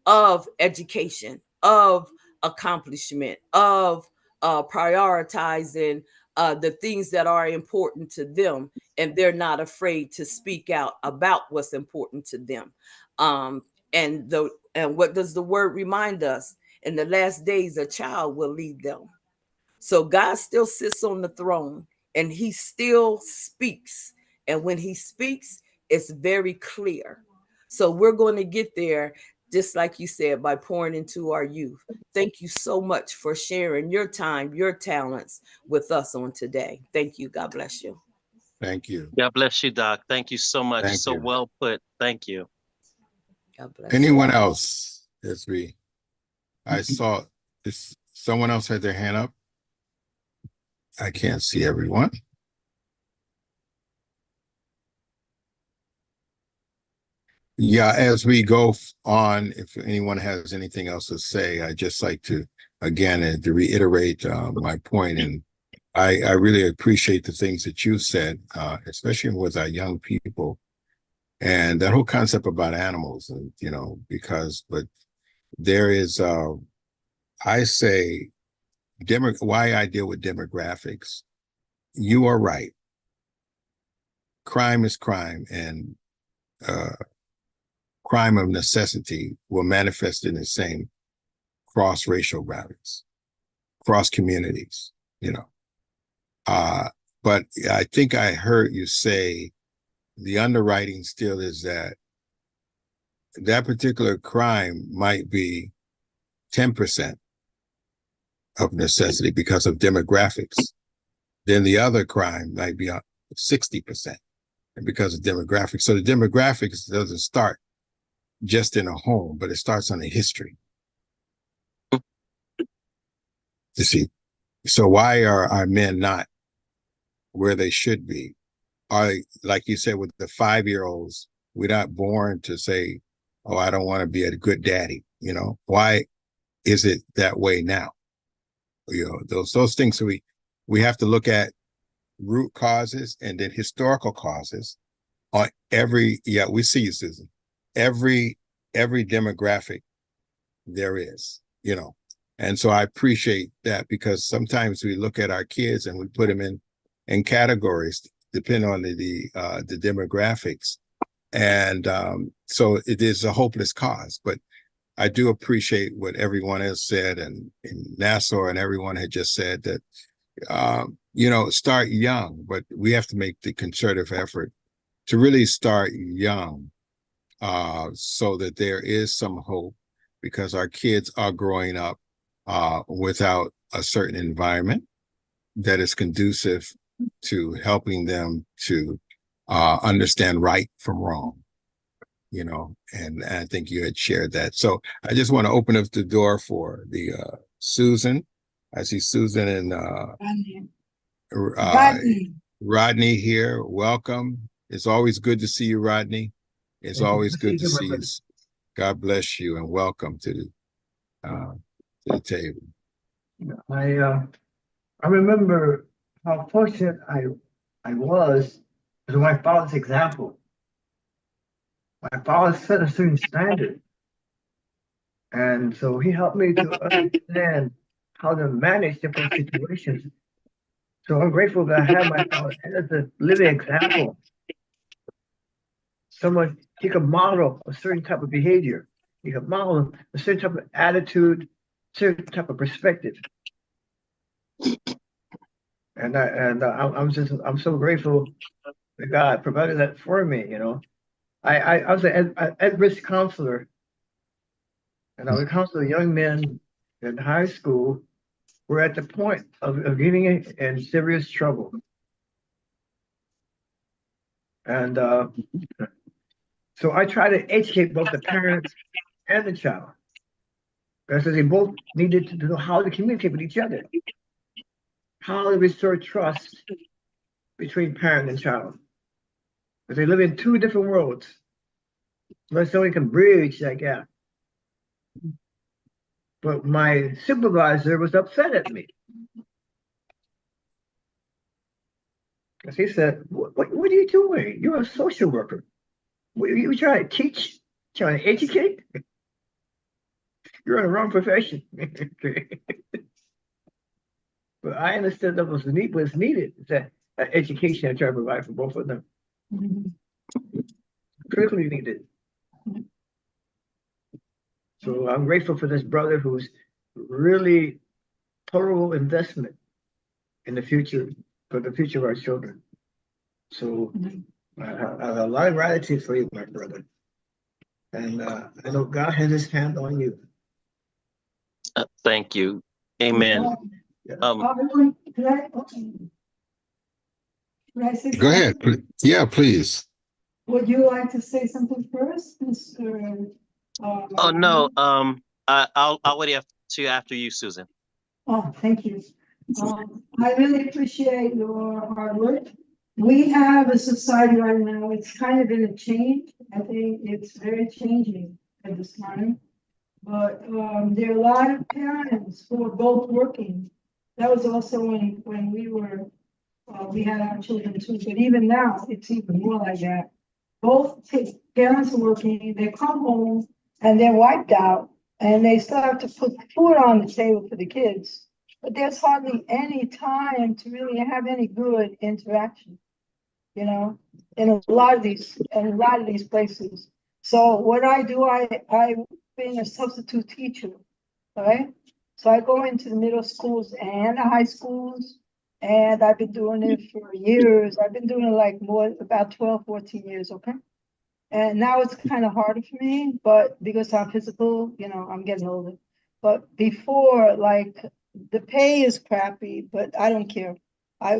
of education, of accomplishment, of prioritizing the things that are important to them, and they're not afraid to speak out about what's important to them. And what does the word remind us? In the last days, a child will lead them. So God still sits on the throne, and he still speaks. And when he speaks, it's very clear. So we're going to get there, just like you said, by pouring into our youth. Thank you so much for sharing your time, your talents with us on today. Thank you. God bless you. Thank you. God bless you, Doc. Thank you so much. Thank So you. well put. Thank you. God bless Anyone else? I saw this. Someone else had their hand up. I can't see everyone. Yeah, as we go on, if anyone has anything else to say, I'd just like to, again, to reiterate my point. And I really appreciate the things that you said, especially with our young people, and that whole concept about animals, and, you know, but there is, I say, why I deal with demographics. You are right. crime is crime, and crime of necessity will manifest in the same cross-racial boundaries, cross communities, you know. But I think I heard you say the underwriting still is that particular crime might be 10% of necessity because of demographics. Then the other crime might be 60% and because of demographics. So the demographics doesn't start just in a home, but it starts on a history. You see, so why are our men not where they should be? Are, like you said, with the 5-year-olds, we're not born to say, oh, I don't want to be a good daddy. You know, why is it that way now? You know, those things we have to look at root causes and then historical causes on every, we see you, Susan, every demographic there is, you know. And so I appreciate that, because sometimes we look at our kids and we put them in categories depending on the demographics. And so it is a hopeless cause. But I do appreciate what everyone has said, and Nassar and everyone had just said that, you know, start young, but we have to make the concerted effort to really start young so that there is some hope, because our kids are growing up without a certain environment that is conducive to helping them to understand right from wrong, you know, and I think you had shared that. So I just want to open up the door for the Susan. I see Susan and Rodney here. Welcome. It's always good to see you, Rodney. It's always good to see you. God bless you and welcome to the table. I remember how fortunate I was with my father's example. My father set a certain standard, and so he helped me to understand how to manage different situations. So I'm grateful that I have my father as a living example. Someone, he could model a certain type of behavior. He could model a certain type of attitude, certain type of perspective. And I'm so grateful that God provided that for me. You know, I was an at-risk counselor, and I would counsel young men in high school who were at the point of getting in serious trouble. And so I try to educate both the parents and the child, because they both needed to know how to communicate with each other, how to restore trust between parent and child. Because they live in two different worlds. So we can bridge that gap. But my supervisor was upset at me, because he said, what are you doing? You're a social worker. You trying to teach, trying to educate? You're in the wrong profession. But I understood that was needed, that education I try to provide for both of them. Critically needed. So I'm grateful for this brother who's really total investment in the future, for the future of our children. So I have a lot of gratitude for you, my brother. And I know God has his hand on you. Thank you. Amen. Could I say Go ahead. Yeah, please. Would you like to say something first, Mr.? Oh no. I'll wait after you, Susan. Oh, thank you. I really appreciate your hard work. We have a society right now, it's kind of in a change. I think it's very changing at this time. But there are a lot of parents who are both working. That was also when we were, we had our children too, but even now, it's even more like that. Both parents are working, they come home and they're wiped out, and they still have to put food on the table for the kids. But there's hardly any time to really have any good interaction, you know? in a lot of these places. So what I do, I've been a substitute teacher, right? So I go into the middle schools and the high schools, and I've been doing it for years. I've been doing it like about 12, 14 years, okay? And now it's kind of harder for me, but because I'm physical, I'm getting older. But before, like, the pay is crappy, but I don't care.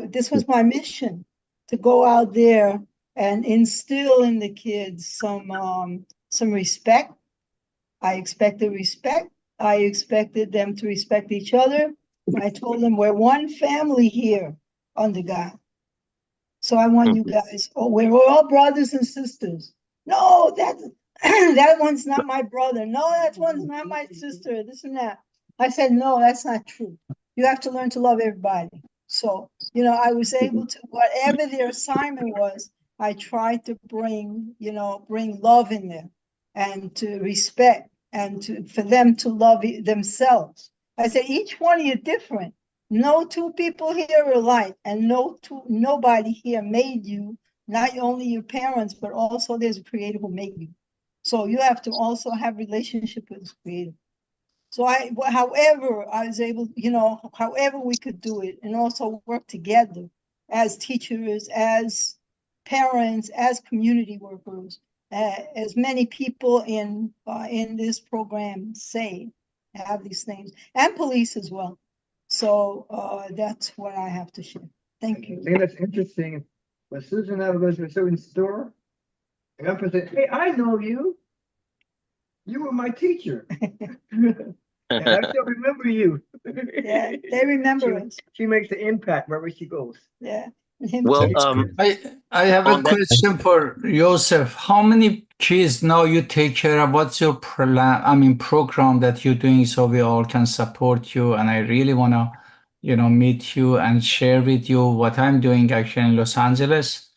This was my mission, to go out there and instill in the kids some respect. I expected respect. I expected them to respect each other. I told them we're one family here under God. So I want you guys, we're all brothers and sisters. No, that one's not my brother. No, that one's not my sister, this and that. I said, no, that's not true. You have to learn to love everybody. So, I was able to, whatever their assignment was, I tried to bring love in there and to respect and for them to love themselves. I said, each one of you different. No two people here are alike, and nobody here made you, not only your parents, but also there's a creator who made you. So you have to also have relationship with the creator. So however I was able, however we could do it, and also work together as teachers, as parents, as community workers, as many people in this program say, have these things, and police as well. So that's what I have to share. Thank you. I think that's interesting. When Susan and I goes to a certain store, and I said, "Hey, I know you. You were my teacher." And I still remember you. Yeah, they remember us. She makes an impact wherever she goes. Yeah. Well, I have a on that- question for Joseph. How many kids now you take care of? What's your program that you're doing so we all can support you? And I really want to, meet you and share with you what I'm doing actually in Los Angeles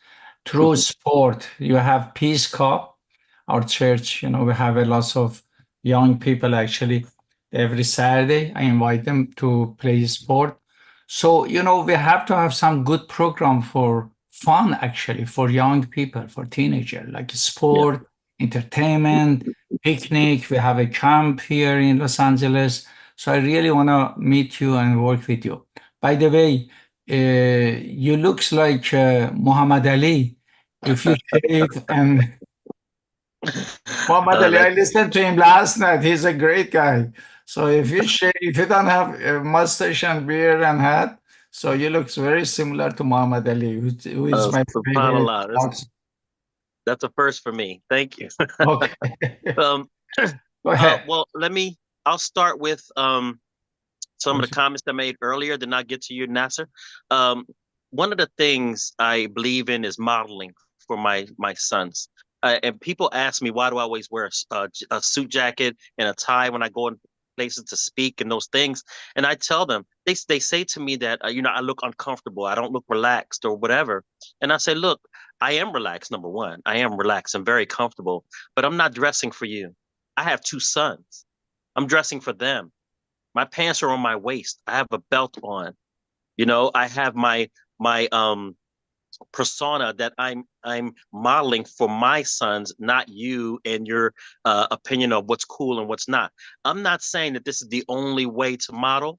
through sport. You have Peace Cup, our church, we have a lot of young people actually. Every Saturday, I invite them to play sport. So, we have to have some good program for fun, actually, for young people, for teenagers, like sport, entertainment, picnic. We have a camp here in Los Angeles. So I really want to meet you and work with you. By the way, you looks like Muhammad Ali. If you shave and Muhammad Ali, I listened to him last night. He's a great guy. So if you don't have a mustache and beard and hat, so you look very similar to Muhammad Ali, who is my favorite. SubhanAllah. That's a first for me. Thank you. Okay. Go ahead. Well, I'll start with some of the comments I made earlier, then I'll get to you, Nasser. One of the things I believe in is modeling for my sons. And people ask me, why do I always wear a suit jacket and a tie when I go in places to speak and those things? And I tell them, they say to me that, I look uncomfortable. I don't look relaxed or whatever. And I say, look, I am relaxed, number one. I am relaxed and very comfortable, but I'm not dressing for you. I have 2 sons. I'm dressing for them. My pants are on my waist. I have a belt on. I have my persona that I'm modeling for my sons, not you and your opinion of what's cool and what's not. I'm not saying that this is the only way to model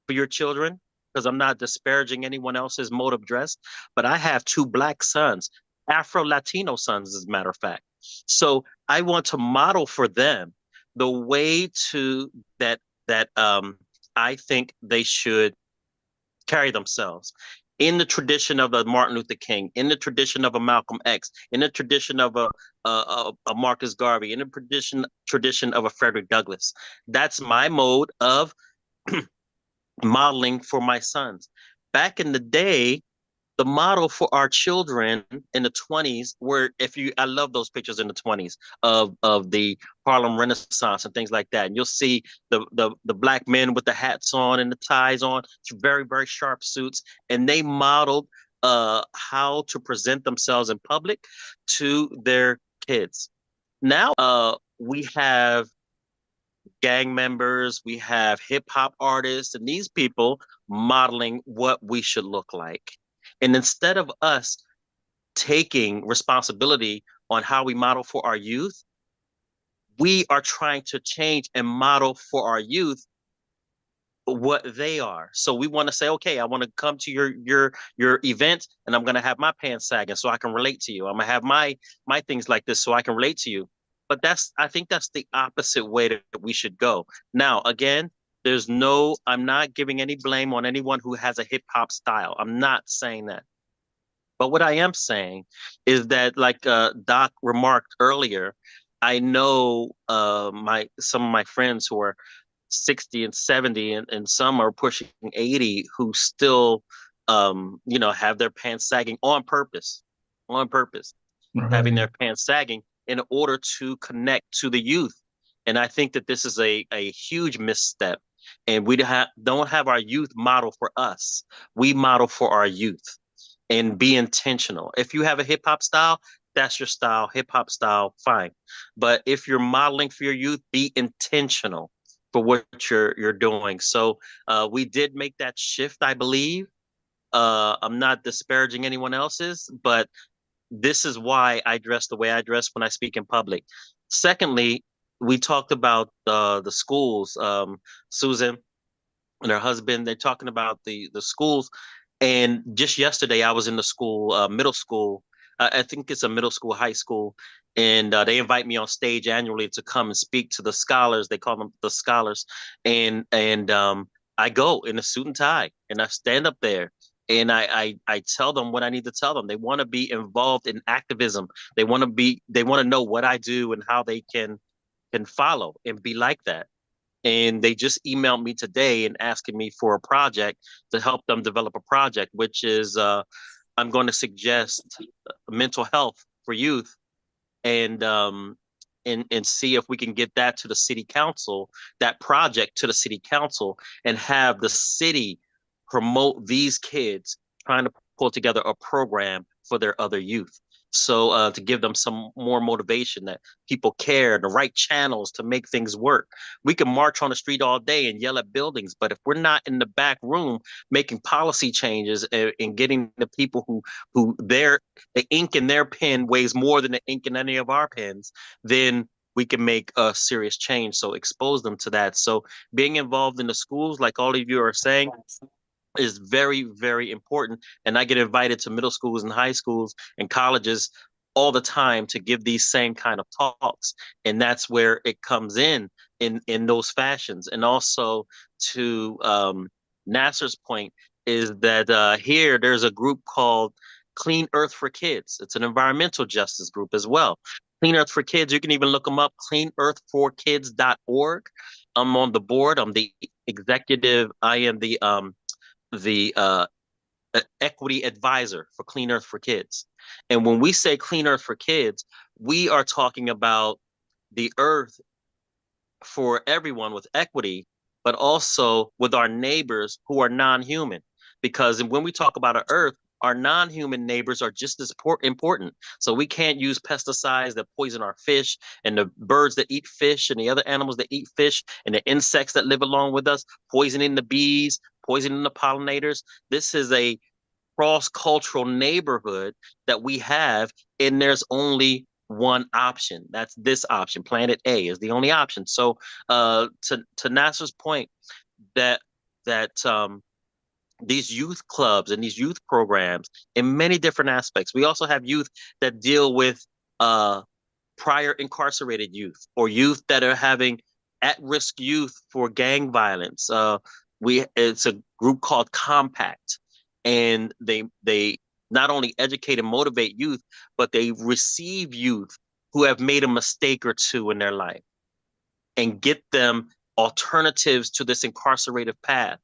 for your children, because I'm not disparaging anyone else's mode of dress, but I have 2 Black sons, Afro-Latino sons, as a matter of fact. So I want to model for them the way that I think they should carry themselves in the tradition of a Martin Luther King, in the tradition of a Malcolm X, in the tradition of a Marcus Garvey, in the tradition of a Frederick Douglass. That's my mode of modeling for my sons. Back in the day, the model for our children in the 20s were, I love those pictures in the 20s of the Harlem Renaissance and things like that. And you'll see the Black men with the hats on and the ties on, very, very sharp suits. And they modeled how to present themselves in public to their kids. Now we have gang members, we have hip hop artists, and these people modeling what we should look like. And instead of us taking responsibility on how we model for our youth, we are trying to change and model for our youth what they are. So we want to say, okay, I want to come to your event, and I'm going to have my pants sagging so I can relate to you. I'm going to have my things like this so I can relate to you. But I think that's the opposite way that we should go. Now, again, I'm not giving any blame on anyone who has a hip hop style. I'm not saying that. But what I am saying is that, like Doc remarked earlier, I know some of my friends who are 60 and 70, and some are pushing 80, who still have their pants sagging on purpose, having their pants sagging in order to connect to the youth. And I think that this is a huge misstep. And we don't have our youth model for us. We model for our youth and be intentional. If you have a hip hop style, that's your style, hip hop style, fine. But if you're modeling for your youth, be intentional for what you're doing. So we did make that shift, I believe. I'm not disparaging anyone else's, but this is why I dress the way I dress when I speak in public. Secondly, we talked about the schools. Susan and her husband, they're talking about the schools. And just yesterday, I was in the school, middle school. I think it's a middle school, high school. And they invite me on stage annually to come and speak to the scholars. They call them the scholars. And I go in a suit and tie, and I stand up there. And I tell them what I need to tell them. They want to be involved in activism. They want to know what I do and how they can follow and be like that. And they just emailed me today and asking me for a project to help them develop a project, which is I'm going to suggest mental health for youth, and see if we can get that to the city council, that project to the city council, and have the city promote these kids, trying to pull together a program for their other youth. So to give them some more motivation that people care, the right channels to make things work. We can march on the street all day and yell at buildings, but if we're not in the back room making policy changes and getting the people who the ink in their pen weighs more than the ink in any of our pens, then we can make a serious change. So expose them to that. So being involved in the schools, like all of you are saying, is very, very important. And I get invited to middle schools and high schools and colleges all the time to give these same kind of talks. And that's where it comes in those fashions. And also to Nasser's point is that here there's a group called Clean Earth for Kids. It's an environmental justice group as well. Clean Earth for Kids, you can even look them up, cleanearthforkids.org. I'm on the board. I'm the executive. I am the equity advisor for Clean Earth for Kids. And when we say Clean Earth for Kids, we are talking about the earth for everyone with equity, but also with our neighbors who are non-human. Because when we talk about our earth, our non-human neighbors are just as important. So we can't use pesticides that poison our fish, and the birds that eat fish, and the other animals that eat fish, and the insects that live along with us, poisoning the bees, poisoning the pollinators. This is a cross-cultural neighborhood that we have, and there's only one option. That's this option. Planet A is the only option. So to Nasser's point, that these youth clubs and these youth programs in many different aspects. We also have youth that deal with prior incarcerated youth, or youth that are having at-risk youth for gang violence. It's a group called Compact, and they not only educate and motivate youth, but they receive youth who have made a mistake or two in their life and get them alternatives to this incarcerative path,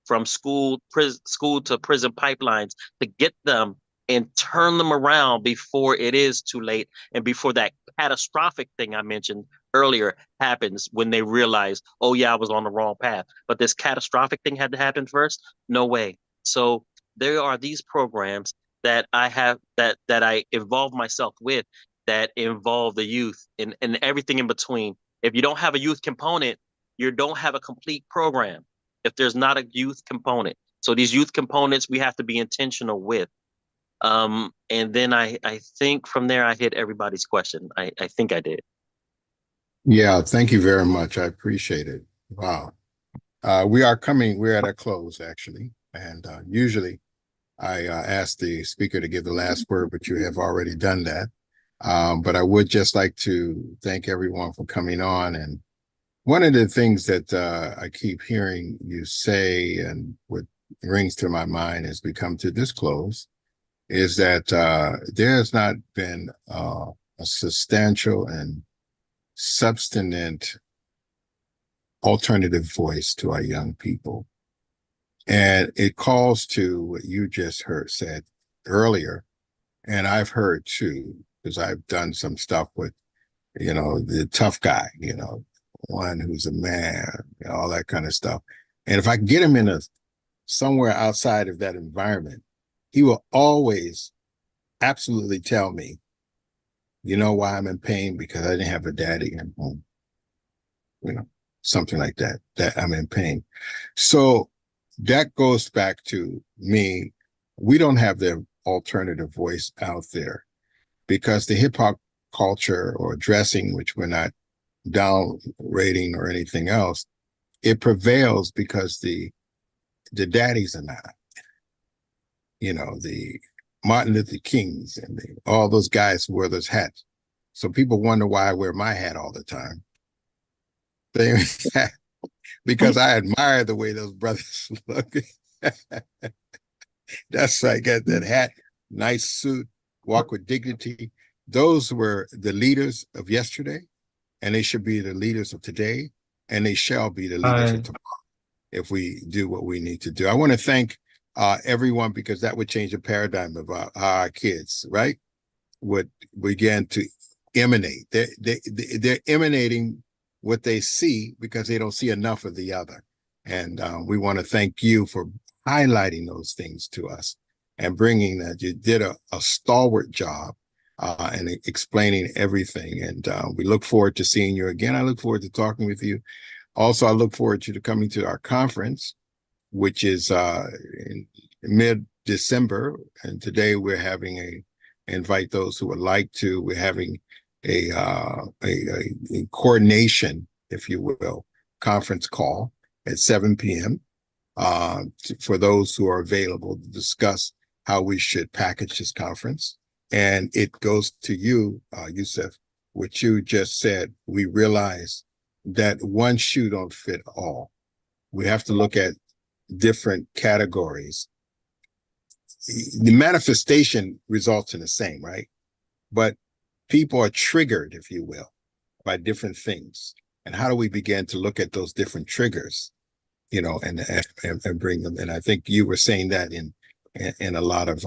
from school to prison pipelines, to get them and turn them around before it is too late, and before that catastrophic thing I mentioned earlier happens, when they realize, oh yeah, I was on the wrong path. But this catastrophic thing had to happen first? No way. So there are these programs that I have that I involve myself with, that involve the youth and everything in between. If you don't have a youth component, you don't have a complete program. If there's not a youth component. So these youth components we have to be intentional with. And then I think from there I hit everybody's question. I think I did. Yeah, thank you very much. I appreciate it. Wow. We're at a close actually. And usually I ask the speaker to give the last word, but you have already done that. But I would just like to thank everyone for coming on. And one of the things that I keep hearing you say, and what rings to my mind as we come to this close, is that there has not been a substantial and substantive alternative voice to our young people. And it calls to what you just said earlier, and I've heard too, because I've done some stuff with, the tough guy, one who's a man, all that kind of stuff. And if I get him in somewhere outside of that environment, he will always absolutely tell me, you know why I'm in pain? Because I didn't have a daddy at home. Something like that I'm in pain. So that goes back to me. We don't have the alternative voice out there because the hip hop culture or dressing, which we're not downgrading or anything else, it prevails because the daddies are not, the Martin Luther Kings and all those guys who wear those hats. So people wonder why I wear my hat all the time. Because I admire the way those brothers look. That's why I got that hat, nice suit, walk with dignity. Those were the leaders of yesterday, and they should be the leaders of today, and they shall be the leaders of tomorrow if we do what we need to do. I want to thank everyone, because that would change the paradigm of our kids, right? Would begin to emanate. They're emanating what they see because they don't see enough of the other. And we want to thank you for highlighting those things to us and bringing that. You did a stalwart job and explaining everything. And we look forward to seeing you again. I look forward to talking with you. Also, I look forward to coming to our conference, which is in mid-December. And today we're having invite those who would like to. We're having a coordination, if you will, conference call at 7 p.m. For those who are available to discuss how we should package this conference. And it goes to you, Yusef, what you just said. We realize that one shoe don't fit all. We have to look at different categories. The manifestation results in the same, right? But people are triggered, if you will, by different things. And how do we begin to look at those different triggers, and bring them? And I think you were saying that in a lot of,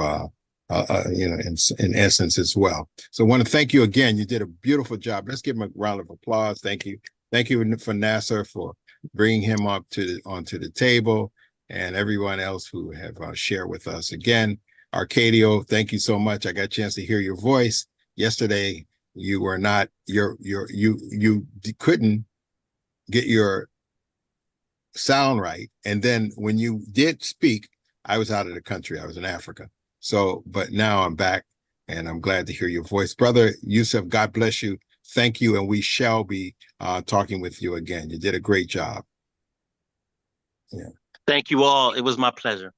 in essence as well. So I want to thank you again. You did a beautiful job. Let's give him a round of applause. Thank you. Thank you for Nasser for bringing him up onto the table, and everyone else who have shared with us. Again, Arcadio, thank you so much. I got a chance to hear your voice. Yesterday, you were not, you couldn't get your sound right. And then when you did speak, I was out of the country. I was in Africa. So, but now I'm back and I'm glad to hear your voice. Brother Yusef, God bless you. Thank you. And we shall be talking with you again. You did a great job. Yeah. Thank you all. It was my pleasure.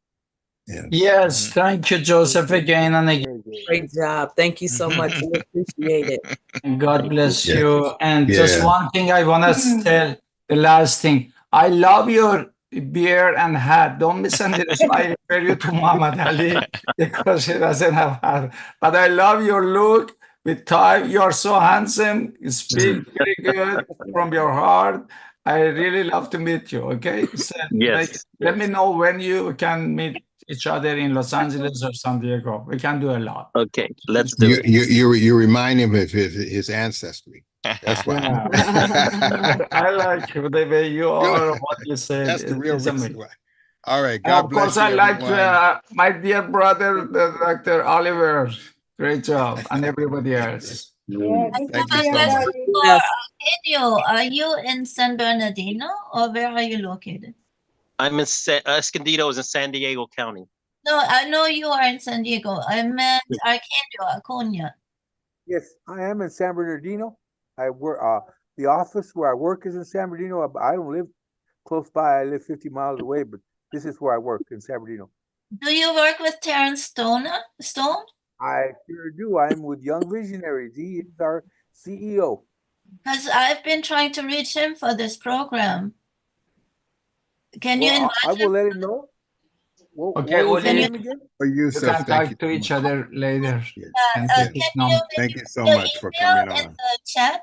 Yes, thank you, Joseph, again and again. Great job. Thank you so much. We appreciate it. God bless you. And just one thing I want to tell, the last thing. I love your beard and hat. Don't misunderstand. I refer you to Muhammad Ali because he doesn't have hat. But I love your look with tie. You are so handsome. You speak very good from your heart. I really love to meet you. Okay. So yes. Let me know when you can meet each other in Los Angeles or San Diego. We can do a lot. Okay, let's do it. You remind him of his ancestry. That's why. I like the way you are, what you say. That's the real reason why. All right, God of bless course, you, I like my dear brother, Dr. Oliver. Great job, and everybody else. Yes. Thank you so much. Arcadio, are you in San Bernardino or where are you located? I'm in Escondido, is in San Diego County. No, I know you are in San Diego. I meant Arcadio, Acuña. Yes, I am in San Bernardino. I work, the office where I work is in San Bernardino. I don't live close by. I live 50 miles away, but this is where I work in San Bernardino. Do you work with Terrence Stone? I sure do. I'm with Young Visionaries. He is our CEO. Because I've been trying to reach him for this program. Can you Well, invite I him? will let him know. Okay, what was your Uli, name again? For you Yusuf, can thank talk to you each so much. other later. Yes. And Yes. take his Can you number. Thank you so your much for email coming in on. the chat?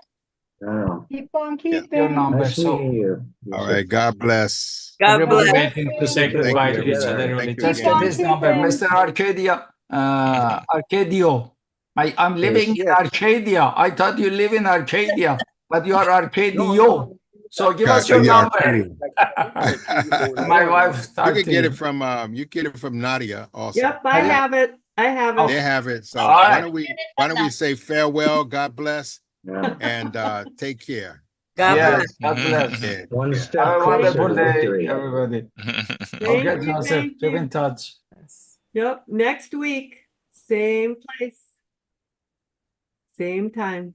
Keep on Your keeping. number. Nice So meeting you. All right. God bless. God everybody bless. waiting to say Thank goodbye you, to each everybody. other. Uli. Thank you Just again. get his number, Mr. Arcadia. Arcadio. I'm living in Yes. Arcadia. I thought you live in Arcadia, but you are Arcadio. No. So give us your Yeah, number. Arcadio. My wife's You can get it starting. from Nadia also. Yep, I Yeah. have it. I have Oh. it. They have it. So All why right. don't we say farewell, God bless, Yeah. and take care. God Yes, bless. God bless. Yeah, One yeah. step Have a closer wonderful to day, victory. everybody. Thank Okay, you, Joseph, thank keep you. in touch. Yep, next week, same place, same time.